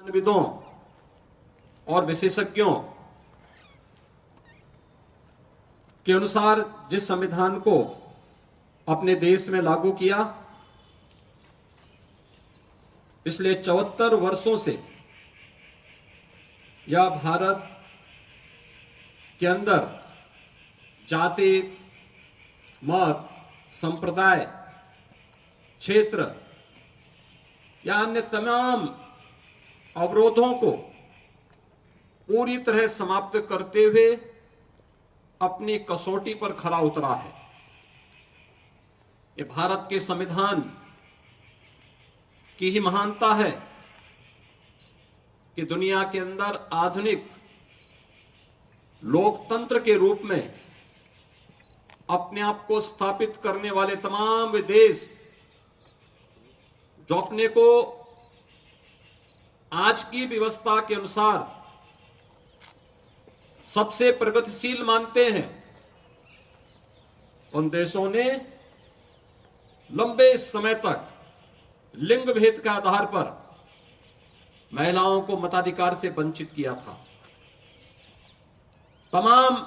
विदों और विशेषज्ञों के अनुसार जिस संविधान को अपने देश में लागू किया, पिछले 74 वर्षों से यह भारत के अंदर जाति, मत, संप्रदाय, क्षेत्र या अन्य तमाम अवरोधों को पूरी तरह समाप्त करते हुए अपनी कसौटी पर खरा उतरा है। ये भारत के संविधान की ही महानता है कि दुनिया के अंदर आधुनिक लोकतंत्र के रूप में अपने आप को स्थापित करने वाले तमाम वे देश जो अपने को आज की व्यवस्था के अनुसार सबसे प्रगतिशील मानते हैं, उन देशों ने लंबे समय तक लिंग भेद के आधार पर महिलाओं को मताधिकार से वंचित किया था। तमाम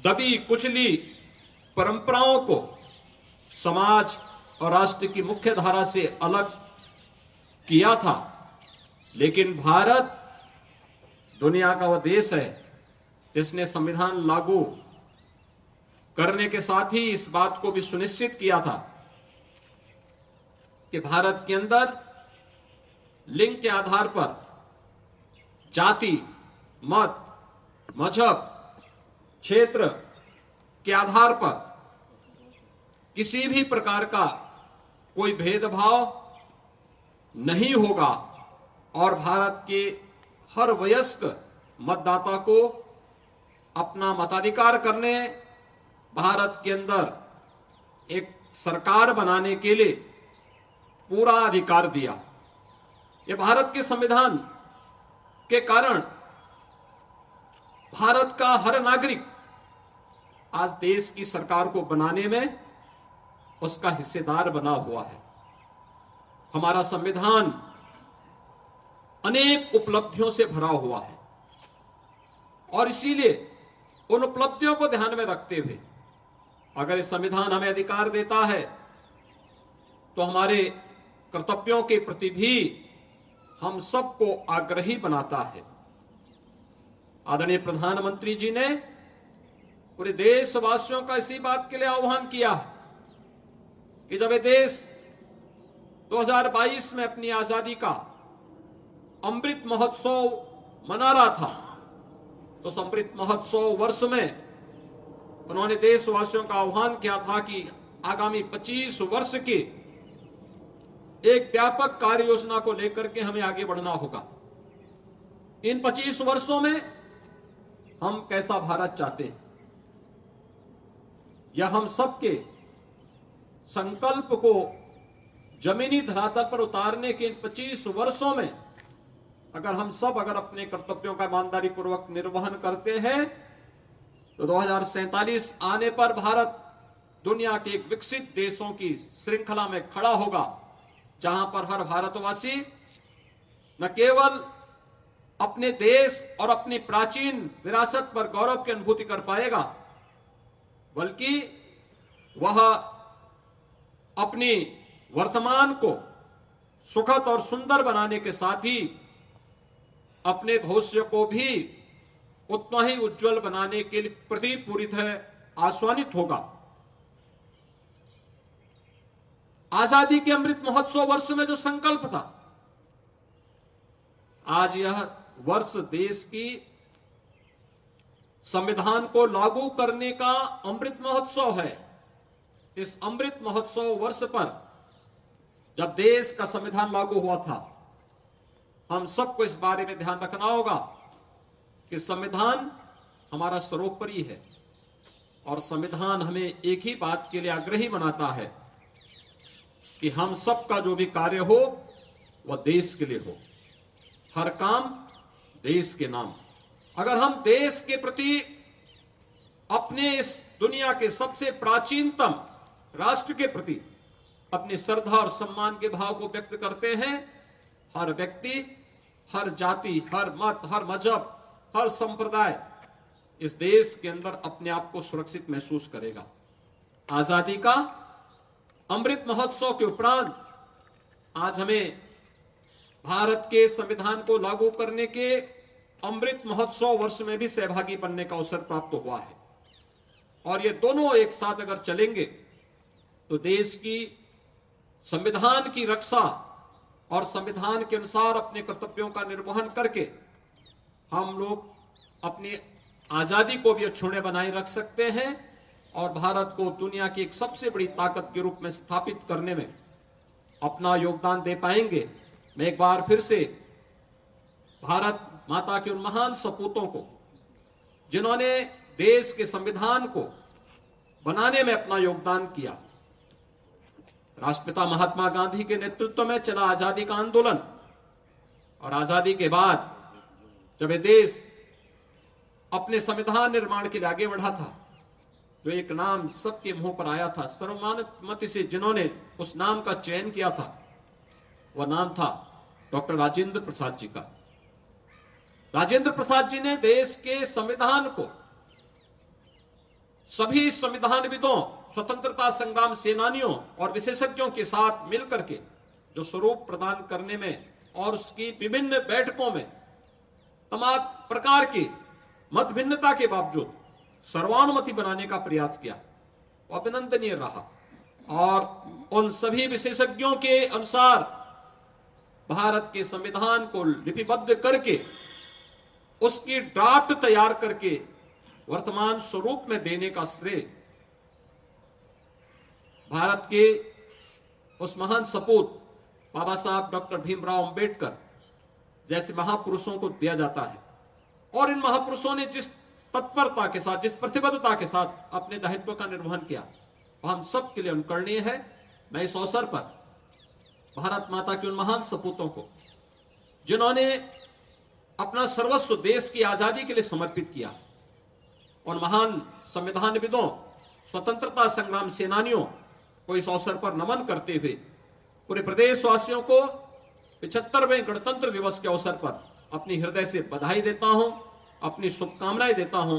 दबी कुचली परंपराओं को समाज और राष्ट्र की मुख्य धारा से अलग किया था। लेकिन भारत दुनिया का वह देश है जिसने संविधान लागू करने के साथ ही इस बात को भी सुनिश्चित किया था कि भारत के अंदर लिंग के आधार पर जाति, मत, मजहब, क्षेत्र के आधार पर किसी भी प्रकार का कोई भेदभाव नहीं होगा और भारत के हर वयस्क मतदाता को अपना मताधिकार करने, भारत के अंदर एक सरकार बनाने के लिए पूरा अधिकार दिया। ये भारत के संविधान के कारण भारत का हर नागरिक आज देश की सरकार को बनाने में उसका हिस्सेदार बना हुआ है। हमारा संविधान अनेक उपलब्धियों से भरा हुआ है और इसीलिए उन उपलब्धियों को ध्यान में रखते हुए अगर इस संविधान हमें अधिकार देता है तो हमारे कर्तव्यों के प्रति भी हम सबको आग्रही बनाता है। आदरणीय प्रधानमंत्री जी ने पूरे देशवासियों का इसी बात के लिए आह्वान किया है कि जब ये देश 2022 में अपनी आजादी का अमृत महोत्सव मना रहा था तो उस अमृत महोत्सव वर्ष में उन्होंने देशवासियों का आह्वान किया था कि आगामी 25 वर्ष की एक व्यापक कार्य योजना को लेकर के हमें आगे बढ़ना होगा। इन 25 वर्षों में हम कैसा भारत चाहते हैं, यह हम सबके संकल्प को जमीनी धरातल पर उतारने के इन 25 वर्षों में अगर अपने कर्तव्यों का ईमानदारी पूर्वक निर्वहन करते हैं तो 2047 आने पर भारत दुनिया के एक विकसित देशों की श्रृंखला में खड़ा होगा, जहां पर हर भारतवासी न केवल अपने देश और अपनी प्राचीन विरासत पर गौरव की अनुभूति कर पाएगा, बल्कि वह अपनी वर्तमान को सुखद और सुंदर बनाने के साथ ही अपने भविष्य को भी उतना ही उज्जवल बनाने के लिए प्रति पूरी तरह आश्वानित होगा। आजादी के अमृत महोत्सव वर्ष में जो संकल्प था, आज यह वर्ष देश की संविधान को लागू करने का अमृत महोत्सव है। इस अमृत महोत्सव वर्ष पर जब देश का संविधान लागू हुआ था, हम सबको इस बारे में ध्यान रखना होगा कि संविधान हमारा सर्वोपरि है और संविधान हमें एक ही बात के लिए आग्रही बनाता है कि हम सबका जो भी कार्य हो वह देश के लिए हो, हर काम देश के नाम। अगर हम देश के प्रति अपने इस दुनिया के सबसे प्राचीनतम राष्ट्र के प्रति अपनी श्रद्धा और सम्मान के भाव को व्यक्त करते हैं, हर व्यक्ति हर जाति, हर मत, हर मजहब, हर संप्रदाय इस देश के अंदर अपने आप को सुरक्षित महसूस करेगा। आजादी का अमृत महोत्सव के उपरांत आज हमें भारत के संविधान को लागू करने के अमृत महोत्सव वर्ष में भी सहभागी बनने का अवसर प्राप्त हुआ है। और ये दोनों एक साथ अगर चलेंगे तो देश की संविधान की रक्षा और संविधान के अनुसार अपने कर्तव्यों का निर्वहन करके हम लोग अपनी आजादी को भी अक्षुण्य बनाए रख सकते हैं और भारत को दुनिया की एक सबसे बड़ी ताकत के रूप में स्थापित करने में अपना योगदान दे पाएंगे। मैं एक बार फिर से भारत माता के उन महान सपूतों को, जिन्होंने देश के संविधान को बनाने में अपना योगदान किया, राष्ट्रपिता महात्मा गांधी के नेतृत्व में चला आजादी का आंदोलन और आजादी के बाद जब ये देश अपने संविधान निर्माण के लिए आगे बढ़ा था तो एक नाम सबके मुंह पर आया था, सर्वमान्यमति से जिन्होंने उस नाम का चयन किया था, वह नाम था डॉक्टर राजेंद्र प्रसाद जी का। राजेंद्र प्रसाद जी ने देश के संविधान को सभी संविधानविदों, स्वतंत्रता संग्राम सेनानियों और विशेषज्ञों के साथ मिलकर के जो स्वरूप प्रदान करने में और उसकी विभिन्न बैठकों में तमाम प्रकार की मत भिन्नता के बावजूद सर्वानुमति बनाने का प्रयास किया, वो अभिनंदनीय रहा। और उन सभी विशेषज्ञों के अनुसार भारत के संविधान को लिपिबद्ध करके उसकी ड्राफ्ट तैयार करके वर्तमान स्वरूप में देने का श्रेय भारत के उस महान सपूत बाबा साहब डॉक्टर भीमराव अंबेडकर जैसे महापुरुषों को दिया जाता है। और इन महापुरुषों ने जिस तत्परता के साथ, जिस प्रतिबद्धता के साथ अपने दायित्व का निर्वहन किया, वह हम सब के लिए अनुकरणीय है। मैं इस अवसर पर भारत माता के उन महान सपूतों को, जिन्होंने अपना सर्वस्व देश की आजादी के लिए समर्पित किया, उन महान संविधानविदों, स्वतंत्रता संग्राम सेनानियों को इस अवसर पर नमन करते हुए पूरे प्रदेशवासियों को 75वें गणतंत्र दिवस के अवसर पर अपनी हृदय से बधाई देता हूं, अपनी शुभकामनाएं देता हूं।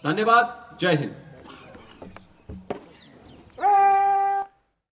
धन्यवाद। जय हिंद।